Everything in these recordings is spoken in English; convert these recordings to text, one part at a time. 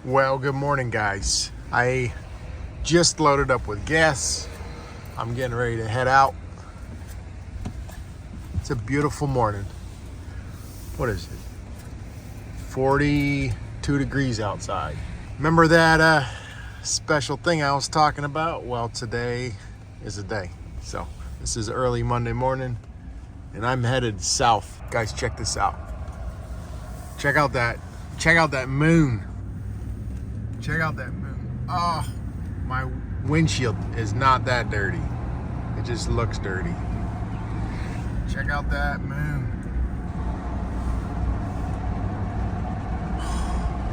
Well, good morning, guys. I just loaded up with gas. I'm getting ready to head out. It's a beautiful morning. What is it? 42 degrees outside. Remember that special thing I was talking about? Well, today is the day. So this is early Monday morning and I'm headed south. Guys, check this out. Check out that moon. Check out that moon. Oh, my windshield is not that dirty. It just looks dirty. Check out that moon.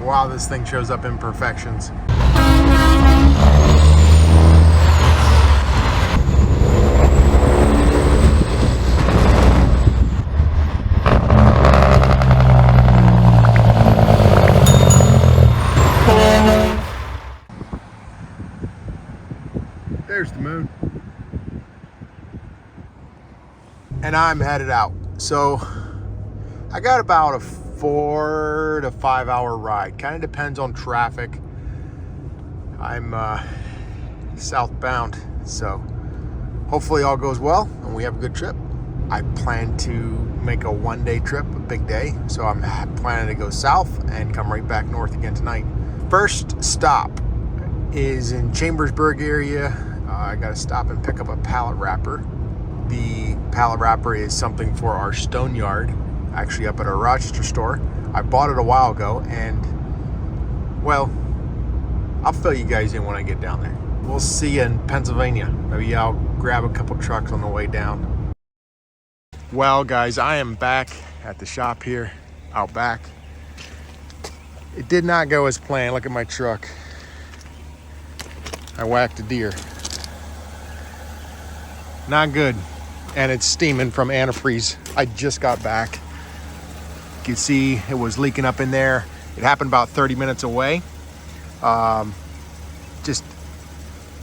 Wow, this thing shows up imperfections. There's the moon. And I'm headed out. So I got about a 4 to 5 hour ride. Kind of depends on traffic. I'm southbound, so hopefully all goes well and we have a good trip. I plan to make a one-day trip, a big day. So I'm planning to go south and come right back north again tonight. First stop is in Chambersburg area. I got to stop and pick up a pallet wrapper. The pallet wrapper is something for our stone yard, actually up at our Rochester store. I bought it a while ago and, well, I'll fill you guys in when I get down there. We'll see you in Pennsylvania. Maybe I'll grab a couple trucks on the way down. Well, guys, I am back at the shop here, out back. It did not go as planned. Look at my truck. I whacked a deer. Not good. And it's steaming from antifreeze. I just got back. You can see it was leaking up in there. It happened about 30 minutes away. Just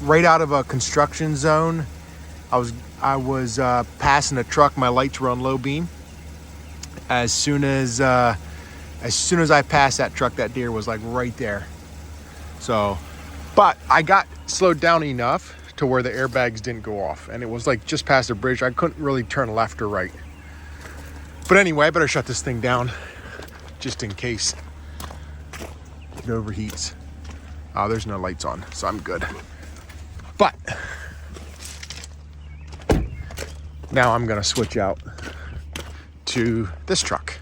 right out of a construction zone. I was passing a truck. My lights were on low beam. As soon as I passed that truck, that deer was like right there. So, but I got slowed down enough to where the airbags didn't go off, and it was like just past the bridge. I couldn't really turn left or right. But anyway, I better shut this thing down just in case it overheats. There's no lights on, so I'm good. But now I'm gonna switch out to this truck.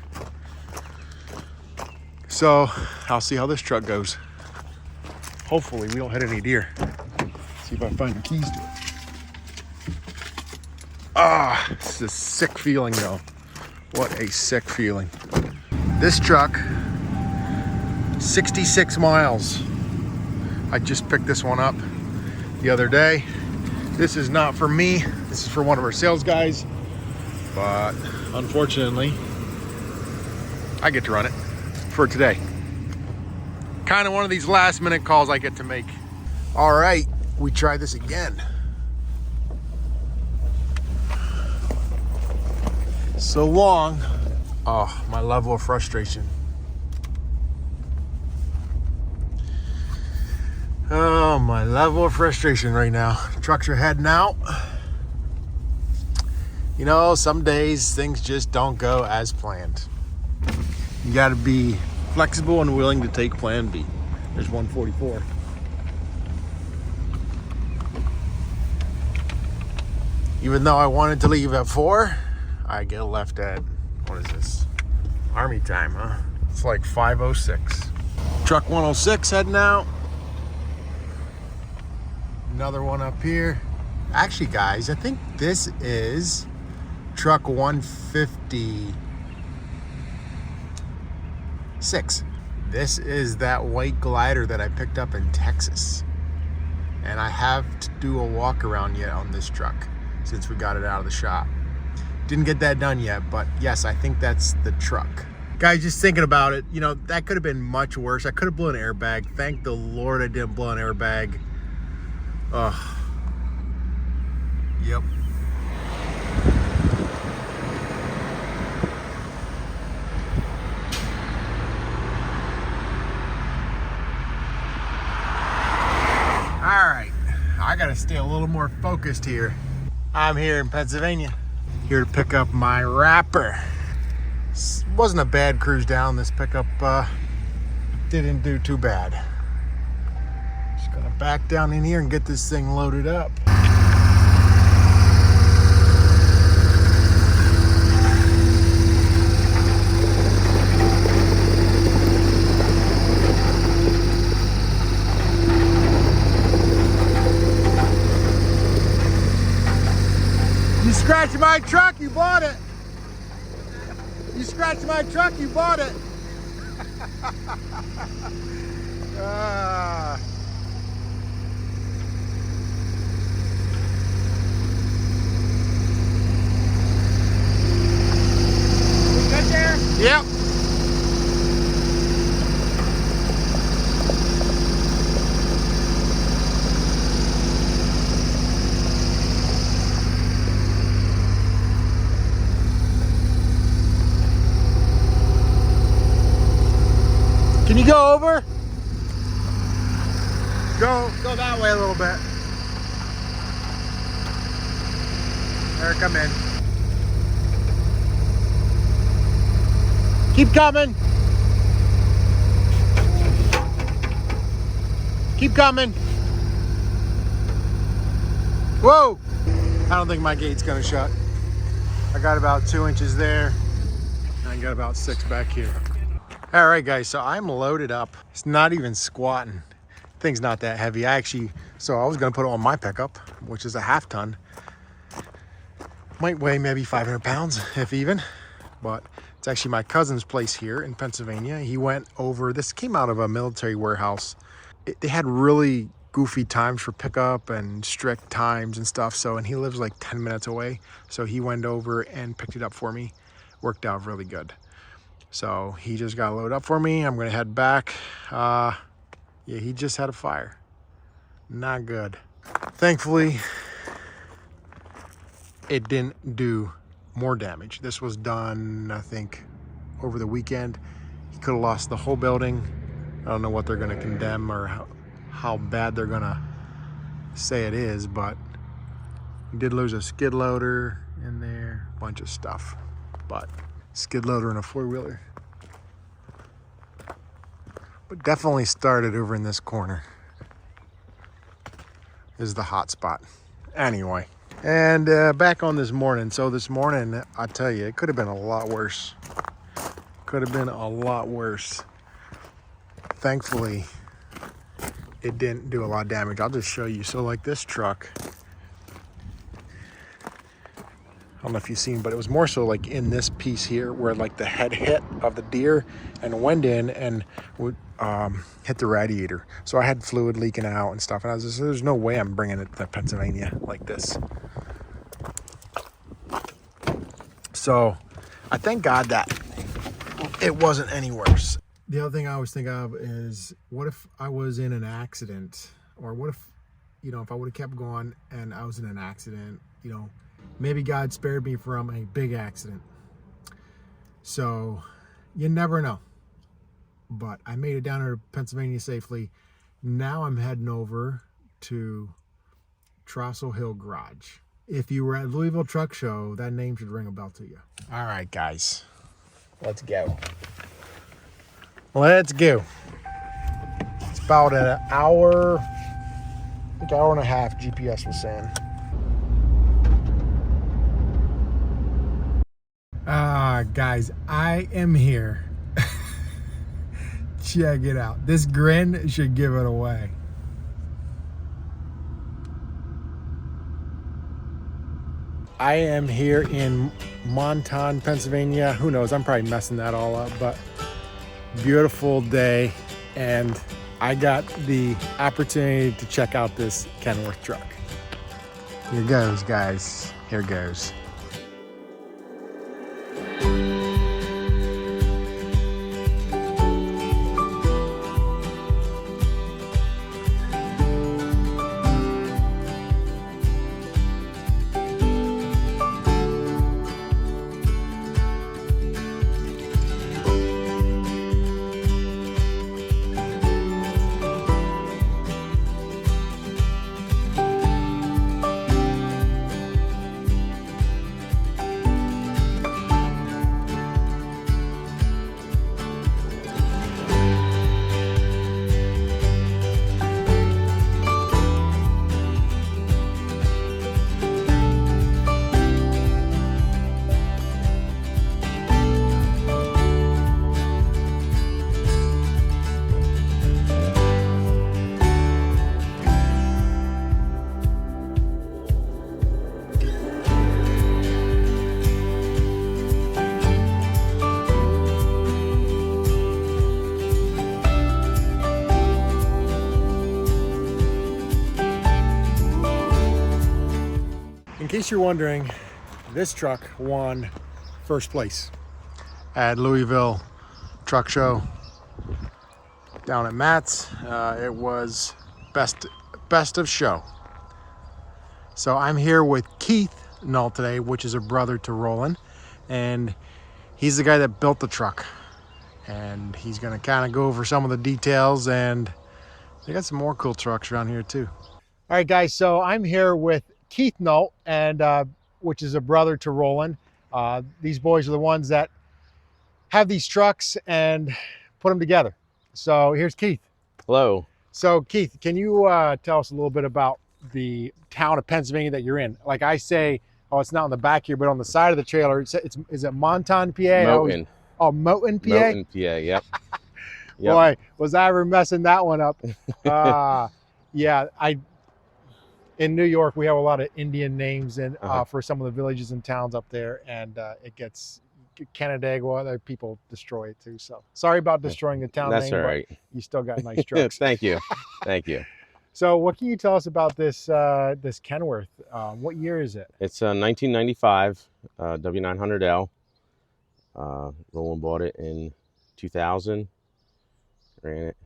So I'll see how this truck goes. Hopefully we don't hit any deer. See if I find the keys to it. It's a sick feeling though. What a sick feeling. This truck, 66 miles. I just picked this one up the other day. This is not for me. This is for one of our sales guys. But unfortunately, I get to run it for today. Kind of one of these last minute calls I get to make. All right. We try this again. So long. Oh, my level of frustration. Oh, my level of frustration right now. Trucks are heading out. You know, some days things just don't go as planned. You got to be flexible and willing to take plan B. There's 144. Even though I wanted to leave at 4, I get left at, what is this? Army time, huh? It's like 5:06. Truck 106 heading out. Another one up here. Actually, guys, I think this is truck 156. This is that white glider that I picked up in Texas. And I have to do a walk around yet on this truck, since we got it out of the shop. Didn't get that done yet, but yes, I think that's the truck. Guys, just thinking about it, you know, that could have been much worse. I could have blown an airbag. Thank the Lord I didn't blow an airbag. Ugh. Yep. gotta stay a little more focused here. I'm here in Pennsylvania, here to pick up my wrapper. This wasn't a bad cruise down. This pickup didn't do too bad. Just gonna back down in here and get this thing loaded up. You scratch my truck, you bought it. You scratch my truck, you bought it. We good there? Yep. Can you go over? Go that way a little bit. There, come in. Keep coming. Keep coming. Whoa! I don't think my gate's gonna shut. I got about 2 inches there, and I got about 6 back here. All right, guys, so I'm loaded up. It's not even squatting. Thing's not that heavy. So I was gonna put it on my pickup, which is a 1/2 ton. Might weigh maybe 500 pounds, if even, but it's actually my cousin's place here in Pennsylvania. He went over, this came out of a military warehouse. They had really goofy times for pickup and strict times and stuff. So, and he lives like 10 minutes away. So he went over and picked it up for me. Worked out really good. So he just got loaded up for me. I'm gonna head back. Yeah, he just had a fire. Not good. Thankfully, it didn't do more damage. This was done, I think, over the weekend. He could have lost the whole building. I don't know what they're gonna condemn or how bad they're gonna say it is, but he did lose a skid loader in there, a bunch of stuff. But skid loader and a 4-wheeler. But definitely started over in this corner. This is the hot spot. Anyway, and back on this morning. So this morning, I tell you, it could have been a lot worse. Could have been a lot worse. Thankfully, it didn't do a lot of damage. I'll just show you. So like this truck, I don't know if you've seen, but it was more so like in this piece here where like the head hit of the deer and went in and would hit the radiator. So I had fluid leaking out and stuff. And I was just, there's no way I'm bringing it to Pennsylvania like this. So I thank God that it wasn't any worse. The other thing I always think of is, what if I was in an accident? Or what if, you know, if I would have kept going and I was in an accident, you know, maybe God spared me from a big accident. So you never know. But I made it down to Pennsylvania safely. Now I'm heading over to Trostle Hill Garage. If you were at Louisville Truck Show, that name should ring a bell to you. All right, guys, let's go. Let's go. It's about an hour, I think hour and a half, GPS was saying. Guys, I am here. Check it out. This grin should give it away. I am here in Montagne, Pennsylvania. Who knows? I'm probably messing that all up, but beautiful day. And I got the opportunity to check out this Kenworth truck. Here goes, guys. Here goes. case you're wondering, this truck won first place at Louisville Truck Show down at Matt's. It was best of show. So I'm here with Keith Null today, which is a brother to Roland, and he's the guy that built the truck. And he's gonna kind of go over some of the details, and they got some more cool trucks around here too. All right, guys, so I'm here with Keith Null, and which is a brother to Roland. These boys are the ones that have these trucks and put them together. So here's Keith. Hello. So Keith, can you tell us a little bit about the town of Pennsylvania that you're in? Like I say, oh, it's not on the back here, but on the side of the trailer, is it Monton, PA? Moton. Oh, Moton, PA? Moton, PA, yep. Boy, was I ever messing that one up. Yeah, in New York, we have a lot of Indian names and for some of the villages and towns up there, and it gets Canandaigua, other people destroy it too. So sorry about destroying the town name. That's all right. But you still got nice trucks. Thank you. Thank you. So what can you tell us about this this Kenworth? What year is it? It's a 1995 W900L. Roland bought it in 2000, ran it,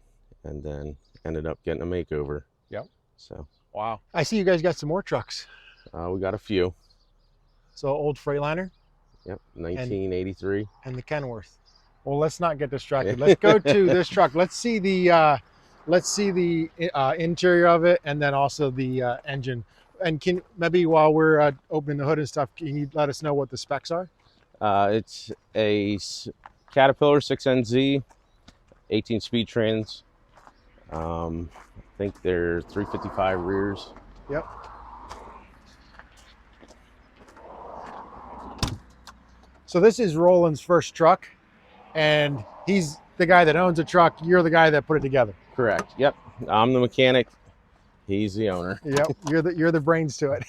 and then ended up getting a makeover. Yep. So. Wow. I see you guys got some more trucks. We got a few. So old Freightliner. Yep, 1983. And the Kenworth. Well, let's not get distracted. Let's go to this truck. Let's see the interior of it, and then also the engine. And can maybe while we're opening the hood and stuff, can you let us know what the specs are? It's a Caterpillar 6NZ, 18-speed trans. I think they're 355 rears. Yep. So this is Roland's first truck, and he's the guy that owns the truck. You're the guy that put it together. Correct. Yep. I'm the mechanic. He's the owner. Yep. You're the brains to it.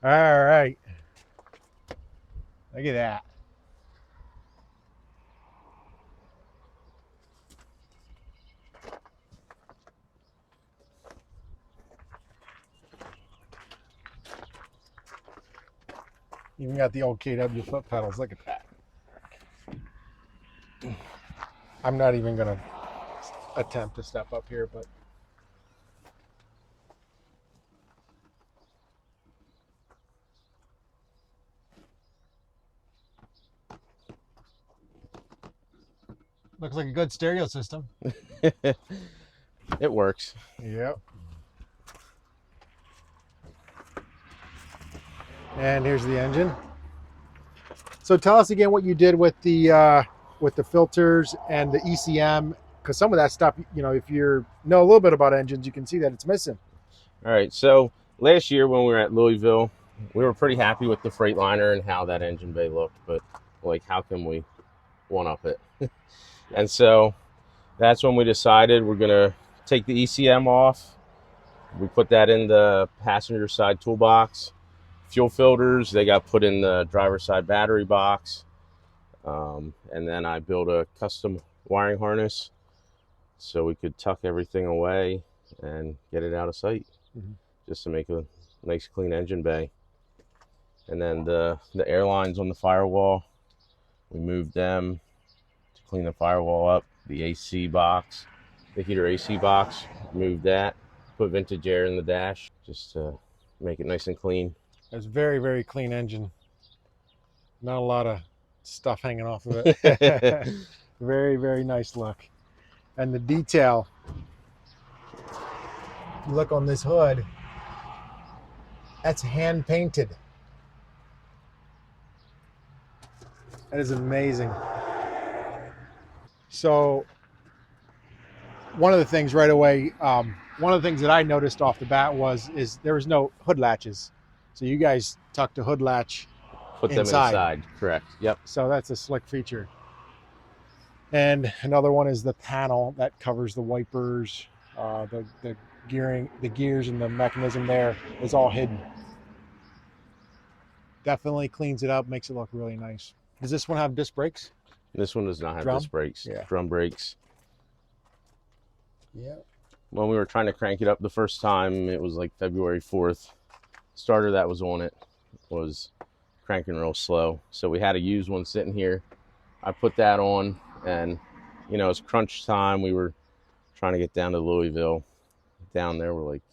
All right. Look at that. Even got the old KW foot pedals. Look at that. I'm not even going to attempt to step up here, but looks like a good stereo system. It works. Yep. And here's the engine. So tell us again what you did with the filters and the ECM, because some of that stuff, you know, if you know a little bit about engines, you can see that it's missing. All right. So last year when we were at Louisville, we were pretty happy with the Freightliner and how that engine bay looked, but like, how can we one up it? And so that's when we decided we're gonna take the ECM off. We put that in the passenger side toolbox. Fuel filters, they got put in the driver's side battery box. And then I built a custom wiring harness so we could tuck everything away and get it out of sight, just to make a nice clean engine bay. And then the air lines on the firewall, we moved them to clean the firewall up. The AC box, the heater AC box, moved that, put vintage air in the dash just to make it nice and clean. It's very, very clean engine. Not a lot of stuff hanging off of it. Very, very nice look. And the detail, you look on this hood, that's hand painted. That is amazing. So one of the things right away, one of the things that I noticed off the bat is there was no hood latches. So you guys tucked a hood latch Put them inside, correct. Yep. So that's a slick feature. And another one is the panel that covers the wipers, the gears and the mechanism there is all hidden. Definitely cleans it up, makes it look really nice. Does this one have disc brakes? This one does not have Drum? disc brakes. Yeah. Drum brakes. Yeah. When we were trying to crank it up the first time, it was like February 4th. starter that was on it was cranking real slow. So we had a used one sitting here. I put that on, and it's crunch time. We were trying to get down to Louisville. Down there, we're like,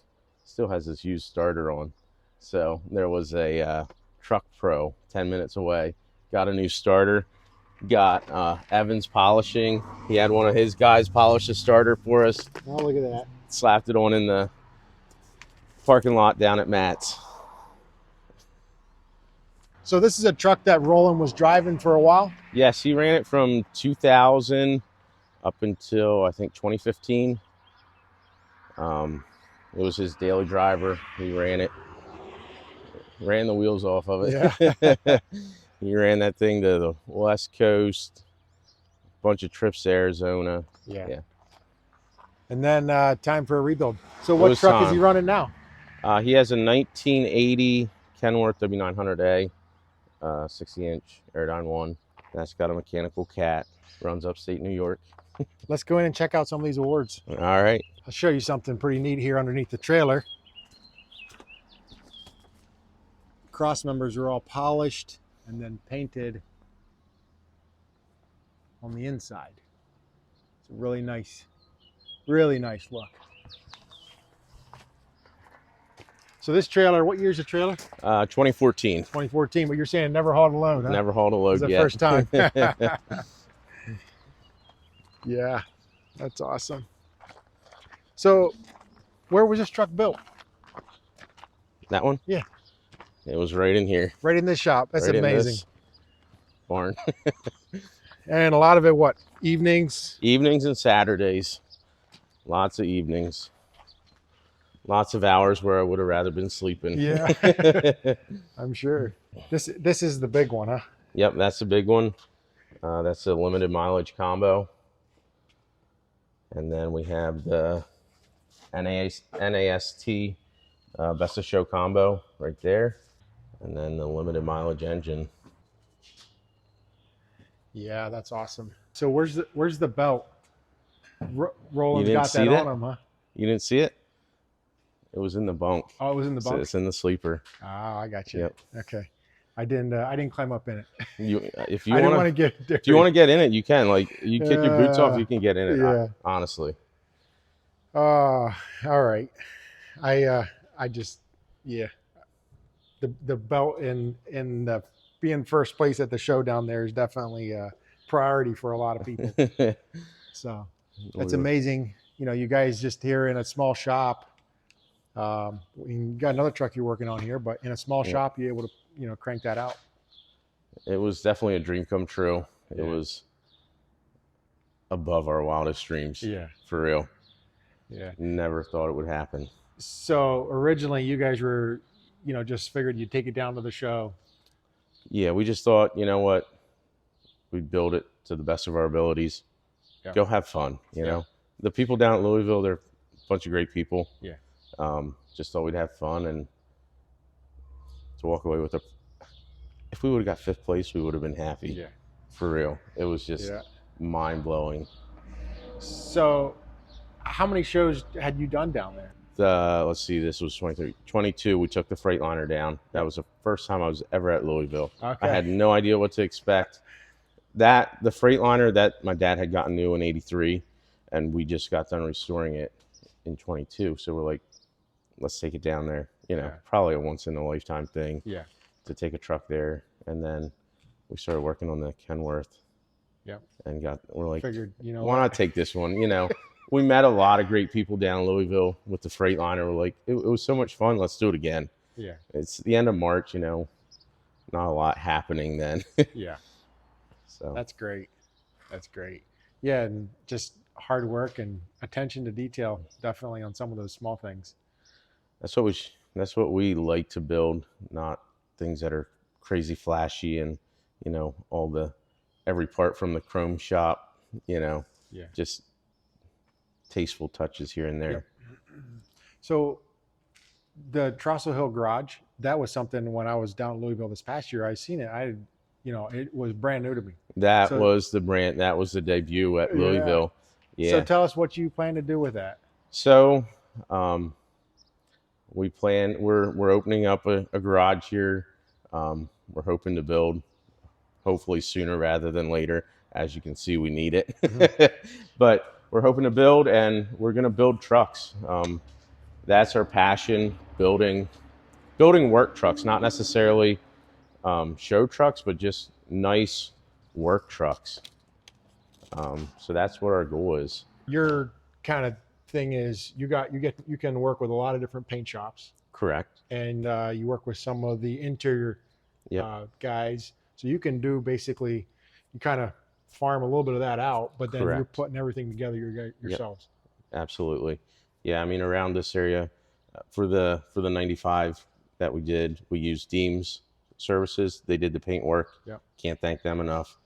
still has this used starter on. So there was a Truck Pro 10 minutes away. Got a new starter. Got Evans polishing. He had one of his guys polish the starter for us. Oh, look at that. Slapped it on in the parking lot down at Matt's. So this is a truck that Roland was driving for a while? Yes, he ran it from 2000 up until, I think, 2015. It was his daily driver. He ran it. Ran the wheels off of it. Yeah. He ran that thing to the West Coast, a bunch of trips to Arizona. Yeah. And then time for a rebuild. So what was truck is time. he running now? He has a 1980 Kenworth W900A, 60-inch Airdyne 1. That's got a mechanical cat. Runs upstate New York. Let's go in and check out some of these awards. All right. I'll show you something pretty neat here underneath the trailer. Cross members are all polished and then painted on the inside. It's a really nice look. So this trailer, what year's the trailer? 2014. 2014, but you're saying it never hauled a load, huh? Never hauled a load This is yet. the first time. Yeah, that's awesome. So where was this truck built? That one? Yeah. It was right in here. Right in this shop. That's Right in amazing. this barn. And a lot of it, what, evenings? Evenings and Saturdays. Lots of evenings. Lots of hours where I would have rather been sleeping. Yeah, I'm sure. This is the big one, huh? Yep, that's the big one. That's a limited mileage combo. And then we have the NAST Best of Show combo right there. And then the limited mileage engine. Yeah, that's awesome. So where's the belt? Roland's You didn't got see that that? on him, huh? You didn't see it? It was in the bunk. Oh, it was in the bunk? It's in the sleeper. Ah, I got you. Yep. Okay. I didn't climb up in it. If you I didn't want want to get dirty. if you want to get in it, you can. Like, you kick your boots off, you can get in it. Yeah. Honestly. All right. I just, yeah. The belt in the being first place at the show down there is definitely a priority for a lot of people. So that's amazing. You guys just here in a small shop. You got another truck you're working on here, but in a small shop, you're able to, crank that out. It was definitely a dream come true. It was above our wildest dreams. Yeah. For real. Yeah. Never thought it would happen. So originally you guys were, just figured you'd take it down to the show. Yeah, we just thought, you know what? We'd build it to the best of our abilities. Yeah. Go have fun, you know. The people down at Louisville, they're a bunch of great people. Yeah. Just thought we'd have fun and to walk away with if we would have got fifth place, we would have been happy. Yeah. For real. It was just mind blowing. So how many shows had you done down there? Let's see, this was 23. 22, we took the Freightliner down. That was the first time I was ever at Louisville. Okay. I had no idea what to expect. The Freightliner that my dad had gotten new in 83, and we just got done restoring it in 22. So we're like, let's take it down there. Probably a once in a lifetime thing. Yeah. To take a truck there. And then we started working on the Kenworth. Yeah. And we're like, Figured, why not take this one? We met a lot of great people down in Louisville with the Freightliner. We're like, it was so much fun. Let's do it again. Yeah. It's the end of March, not a lot happening then. Yeah. So that's great. That's great. Yeah. And just hard work and attention to detail, definitely on some of those small things. That's what we like to build, not things that are crazy flashy and, every part from the chrome shop, just tasteful touches here and there. Yep. So the Trostle Hill garage, that was something when I was down in Louisville this past year, I seen it. It was brand new to me. That was the brand. That was the debut at Louisville. Yeah. So tell us what you plan to do with that. So, we're opening up a garage here. We're hoping to build hopefully sooner rather than later. As you can see, we need it. But we're hoping to build, and we're going to build trucks. That's our passion, building work trucks, not necessarily show trucks, but just nice work trucks. So that's what our goal is. Your kind of thing is you can work with a lot of different paint shops. Correct. And you work with some of the interior guys, so you can do basically, you kind of farm a little bit of that out, but then you're putting everything together yourselves. Absolutely. Yeah, I mean, around this area, for the 95 that we did, we used Deems Services. They did the paint work. Can't thank them enough.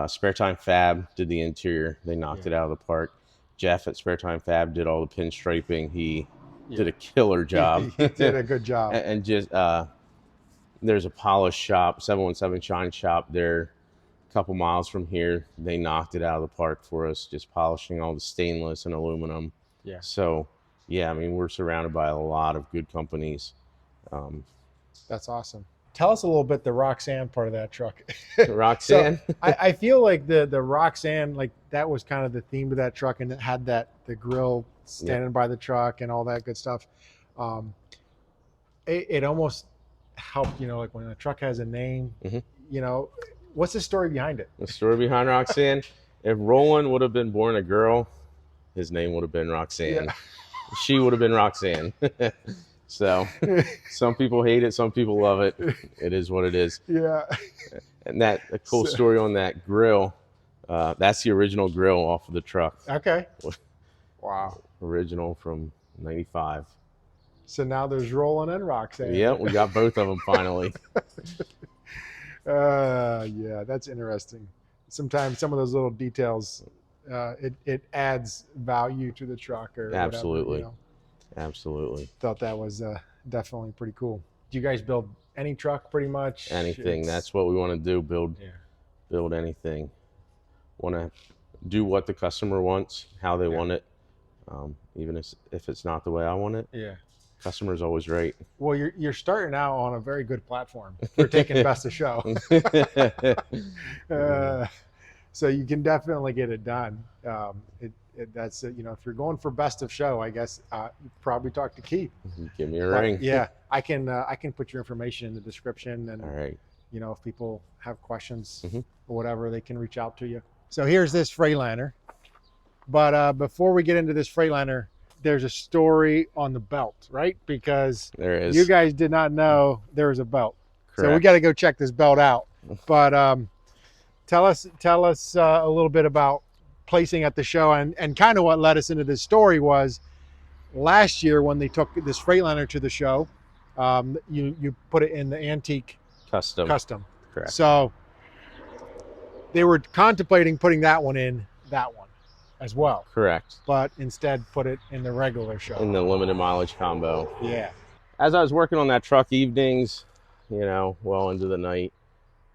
Spare Time Fab did the interior. They knocked it out of the park. Jeff at Spare Time Fab did all the pinstriping. He did a killer job. He did a good job. And just there's a polish shop, 717 Shine Shop there, a couple miles from here. They knocked it out of the park for us, just polishing all the stainless and aluminum. So yeah, I mean, we're surrounded by a lot of good companies. That's awesome. Tell us a little bit the Roxanne part of that truck. Roxanne? So I feel like the Roxanne, like that was kind of the theme of that truck, and it had the grill standing by the truck and all that good stuff. It almost helped, like when a truck has a name, what's the story behind it? The story behind Roxanne? If Roland would have been born a girl, his name would have been Roxanne. She would have been Roxanne. So some people hate it, some people love it. It is what it is. And a cool story on that grill, that's the original grill off of the truck. Okay. Wow. Original from 95. So now there's Roland and Roxanne. Yeah, we got both of them finally. Yeah, that's interesting. Sometimes some of those little details, it adds value to the truck or Absolutely. whatever, Absolutely. Thought that was definitely pretty cool. Do you guys build any truck pretty much? Anything. That's what we want to do, build anything. Want to do what the customer wants, how they want it, even if it's not the way I want it. Customer's always right. Well, you're starting out on a very good platform for taking Best of Show. So you can definitely get it done. That's if you're going for Best of Show, I guess you probably talk to Keith. Give me a ring. Yeah, I can put your information in the description, and all right. If people have questions or whatever, they can reach out to you. So here's this Freightliner, but before we get into this Freightliner, there's a story on the belt, right? Because there is. You guys did not know there was a belt. Correct. So we got to go check this belt out. But tell us a little bit about placing at the show, and kind of what led us into this story was last year when they took this Freightliner to the show, you put it in the antique custom. Correct. So they were contemplating putting that one in that one as well. Correct. But instead put it in the regular show. In the limited mileage combo. Yeah. As I was working on that truck evenings, well into the night,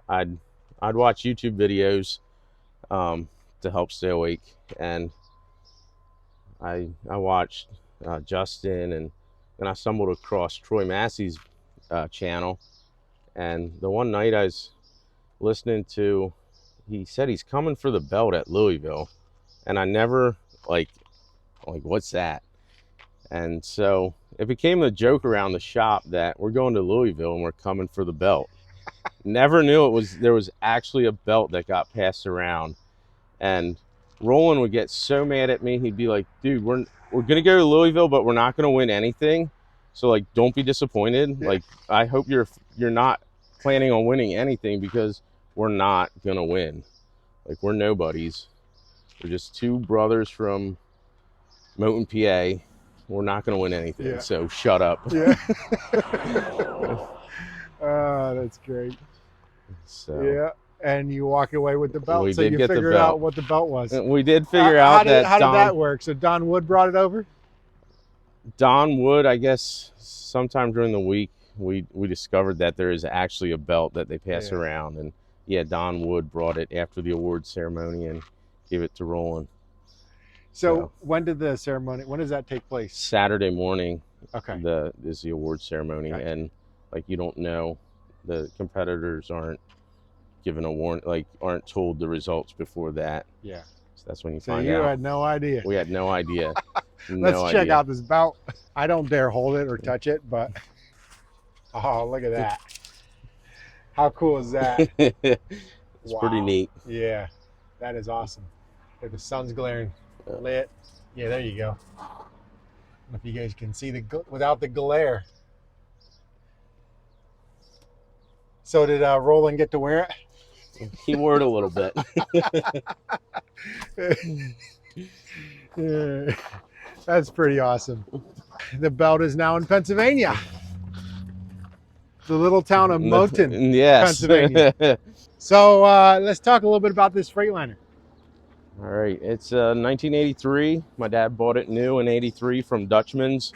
I'd watch YouTube videos to help stay awake, and I watched Justin, and then I stumbled across Troy Massey's channel, and the one night I was listening to, he said he's coming for the belt at Louisville, and I never like what's that? And so it became a joke around the shop that we're going to Louisville and we're coming for the belt. Never knew there was actually a belt that got passed around. And Roland would get so mad at me. He'd be like, dude, we're gonna go to Louisville, but we're not gonna win anything. So don't be disappointed. Yeah. I hope you're not planning on winning anything, because we're not gonna win. We're nobodies. We're just two brothers from Moton, PA. We're not gonna win anything. Yeah. So shut up. Yeah. That's great. So yeah. And you walk away with the belt. We so did you get figured the belt. out what the belt was. We did figure out that. How did that work? So Don Wood brought it over? Don Wood, I guess sometime during the week, we discovered that there is actually a belt that they pass around. And yeah, Don Wood brought it after the award ceremony and gave it to Roland. So when did the ceremony, when does that take place? Saturday morning. Okay. Is the award ceremony. Gotcha. And like, you don't know, the competitors aren't given a warning, like aren't told the results before that. Yeah. So that's when you So find you out. had no idea. We had no idea. Let's check out this bout. I don't dare hold it or touch it, but oh, look at that. How cool is that? It's pretty neat. Yeah, that is awesome. If the sun's glaring, lit. Yeah, there you go. I don't know if you guys can see without the glare. So did Roland get to wear it? He wore it a little bit. Yeah, that's pretty awesome. The belt is now in Pennsylvania. The little town of Moton, yes. Pennsylvania. So let's talk a little bit about this Freightliner. All right, it's 1983. My dad bought it new in '83 from Dutchman's.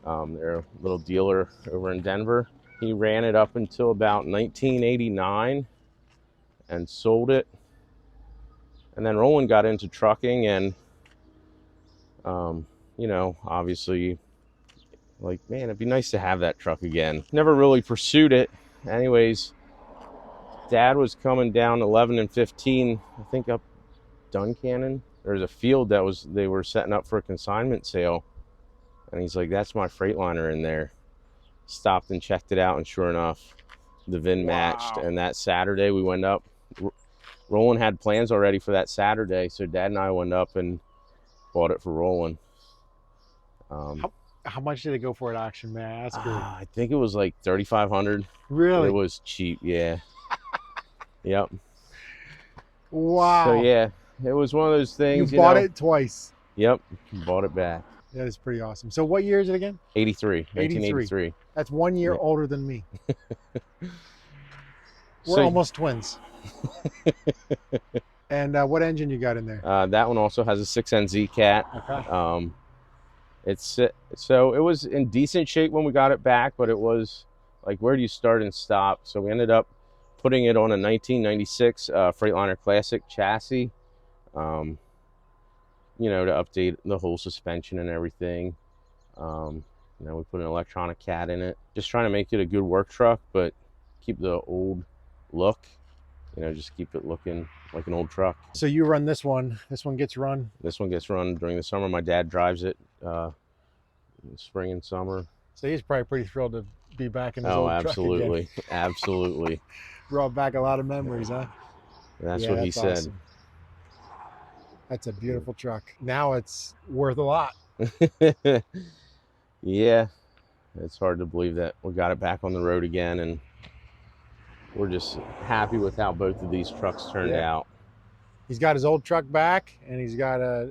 They're a little dealer over in Denver. He ran it up until about 1989 and sold it. And then Roland got into trucking, and you know, obviously, like, man, it'd be nice to have that truck again. Never really pursued it. Anyways, Dad was coming down 11 and 15, I think, up Duncannon. There's a field that they were setting up for a consignment sale, and he's like, that's my Freightliner in there. Stopped and checked it out, and sure enough, the VIN matched. And that Saturday we went up. Roland had plans already for that Saturday, so Dad and I went up and bought it for Roland. How much did it go for at auction, may I ask? I think it was like $3,500. Really? It was cheap, yeah. Yep. Wow. So yeah, it was one of those things. You bought it twice. Yep, bought it back. That is pretty awesome. So what year is it again? 1983. That's 1 year older than me. We're almost twins. And what engine you got in there? That one also has a 6NZ cat. Okay. So it was in decent shape when we got it back, but it was like, where do you start and stop? So we ended up putting it on a 1996 Freightliner Classic chassis, you know, to update the whole suspension and everything. You know, we put an electronic cat in it, just trying to make it a good work truck, but keep the old look, you know, just keep it looking like an old truck. So you run this one. This one gets run? This one gets run during the summer. My dad drives it spring and summer. So he's probably pretty thrilled to be back in his old truck again. Absolutely. Absolutely. Brought back a lot of memories, huh? That's what he said. Awesome. That's a beautiful truck. Now it's worth a lot. Yeah, it's hard to believe that we got it back on the road again, and we're just happy with how both of these trucks turned out. He's got his old truck back, and he's got a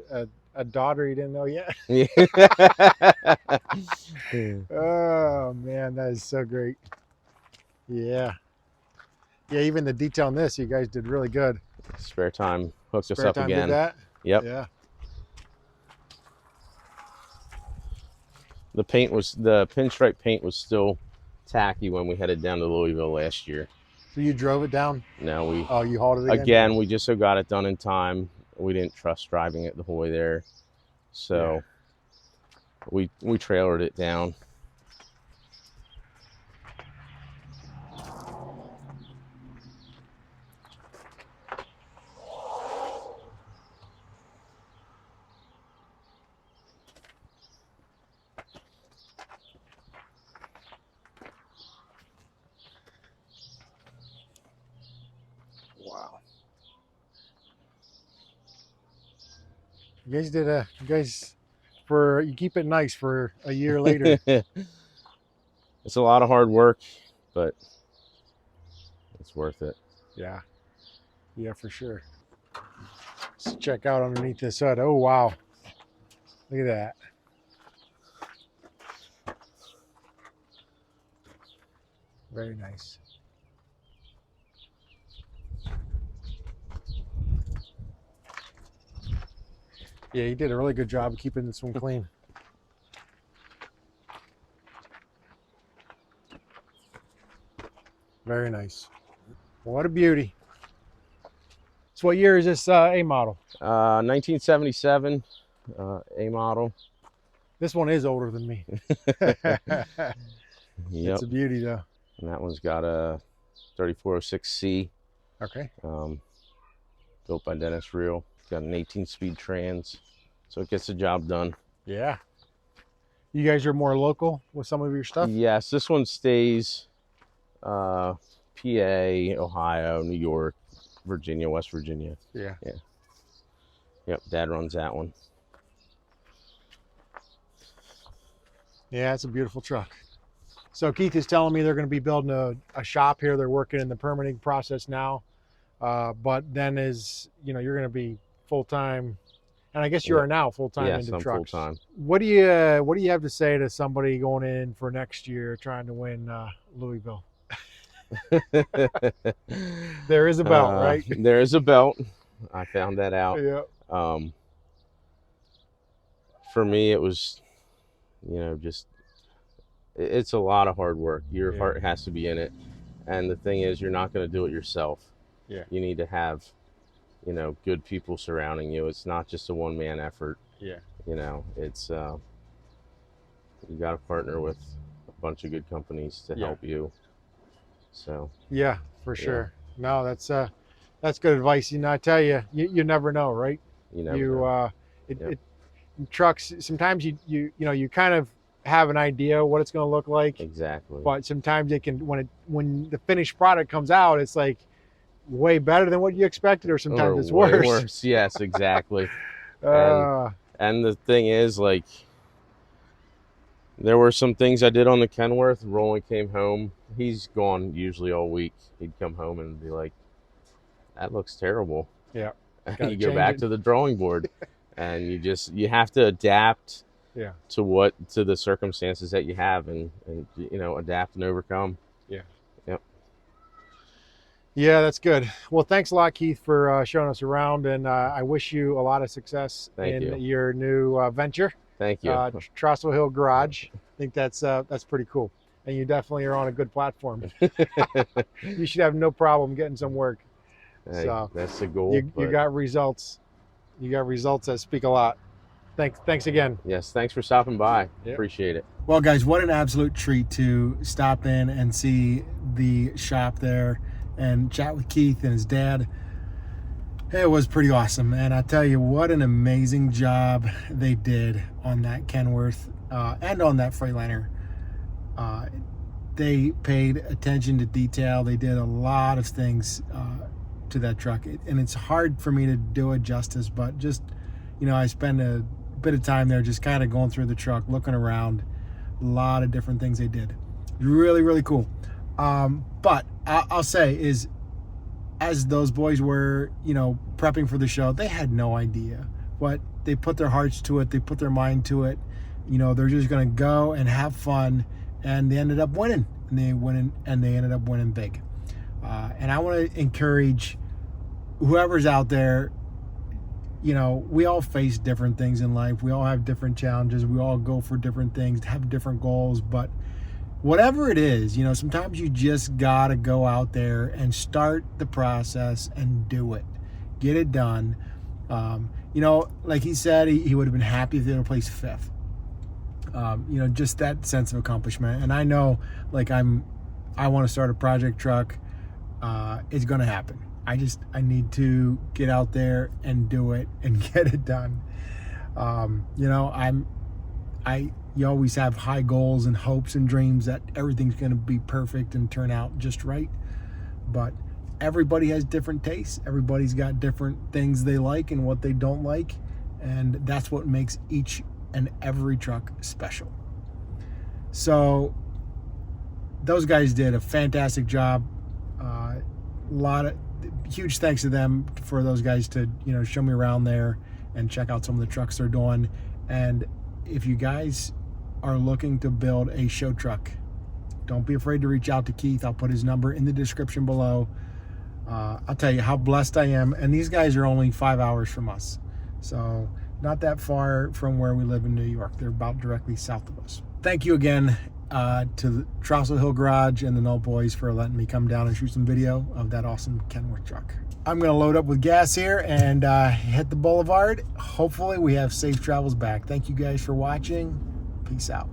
daughter he didn't know yet. Oh man, that is so great. Yeah, even the detail on this, you guys did really good. Spare Time hooked us up again. Did that? Yep. Yeah. The pinstripe paint was still tacky when we headed down to Louisville last year. So you drove it down? No, you hauled it again. We just got it done in time. We didn't trust driving it the whole way there, so we trailered it down. Wow. You guys you keep it nice for a year later. It's a lot of hard work, but it's worth it. Yeah, for sure. Let's check out underneath this hood. Oh wow, look at that. Very nice. Yeah, you did a really good job of keeping this one clean. Very nice. What a beauty. So what year is this A model? 1977. A model. This one is older than me. Yep. It's a beauty though. And that one's got a 3406C. Okay. Built by Dennis Reel. Got an 18-speed trans, so it gets the job done. Yeah. You guys are more local with some of your stuff? Yes, this one stays PA, Ohio, New York, Virginia, West Virginia. Yeah. Yeah. Yep, Dad runs that one. Yeah, it's a beautiful truck. So Keith is telling me they're going to be building a shop here. They're working in the permitting process now. But then you're going to be full-time, and I guess you are now full-time into I'm trucks. full-time. What do you have to say to somebody going in for next year trying to win Louisville? There is a belt, right? There is a belt. I found that out. Yeah. For me, it was, it's a lot of hard work. Your heart has to be in it. And the thing is, you're not going to do it yourself. Yeah. You need to have, good people surrounding you. It's not just a one-man effort. Yeah. It's, you got to partner with a bunch of good companies to help you. So. Yeah, for sure. No, that's good advice. I tell you, you never know, right? You never know. Trucks, sometimes you kind of have an idea what it's going to look like. Exactly. But sometimes it can, when the finished product comes out, it's like way better than what you expected, or sometimes it's way worse. Worse. Yes, exactly. And the thing is, like, there were some things I did on the Kenworth. Roland came home. He's gone usually all week. He'd come home and be like, "That looks terrible." Yeah. And you go back to the drawing board, and you have to adapt. Yeah. To the circumstances that you have, and adapt and overcome. Yeah. Yep. Yeah, that's good. Well, thanks a lot, Keith, for showing us around, and I wish you a lot of success in your new venture. Thank you. Trostle Hill Garage. I think that's pretty cool, and you definitely are on a good platform. You should have no problem getting some work. Hey, so that's the goal. You got results. You got results that speak a lot. Thanks again. Yes, thanks for stopping by. Yep. Appreciate it. Well, guys, what an absolute treat to stop in and see the shop there and chat with Keith and his dad. It was pretty awesome, and I tell you, what an amazing job they did on that Kenworth and on that Freightliner. They paid attention to detail. They did a lot of things to that truck, and it's hard for me to do it justice, but just, I spend a bit of time there just kind of going through the truck, looking around. A lot of different things they did. Really, really cool. But I'll say is, as those boys were, prepping for the show, they had no idea, but they put their hearts to it. They put their mind to it. They're just going to go and have fun, and they ended up winning. And they ended up winning big. And I want to encourage whoever's out there. We all face different things in life. We all have different challenges. We all go for different things, have different goals. But whatever it is, sometimes you just got to go out there and start the process and do it. Get it done. Like he said, he would have been happy if they would have placed fifth. Just that sense of accomplishment. And I know, like, I want to start a project truck. It's going to happen. I need to get out there and do it and get it done. You always have high goals and hopes and dreams that everything's going to be perfect and turn out just right. But everybody has different tastes. Everybody's got different things they like and what they don't like. And that's what makes each and every truck special. So those guys did a fantastic job. Huge thanks to them for those guys to show me around there and check out some of the trucks they're doing. And if you guys are looking to build a show truck, don't be afraid to reach out to Keith. I'll put his number in the description below. I'll tell you how blessed I am, and these guys are only 5 hours from us, so not that far from where we live in New York. They're about directly south of us. Thank you again. to the Trostle Hill Garage and the Knoll Boys for letting me come down and shoot some video of that awesome Kenworth truck. I'm going to load up with gas here and hit the boulevard. Hopefully we have safe travels back. Thank you guys for watching. Peace out.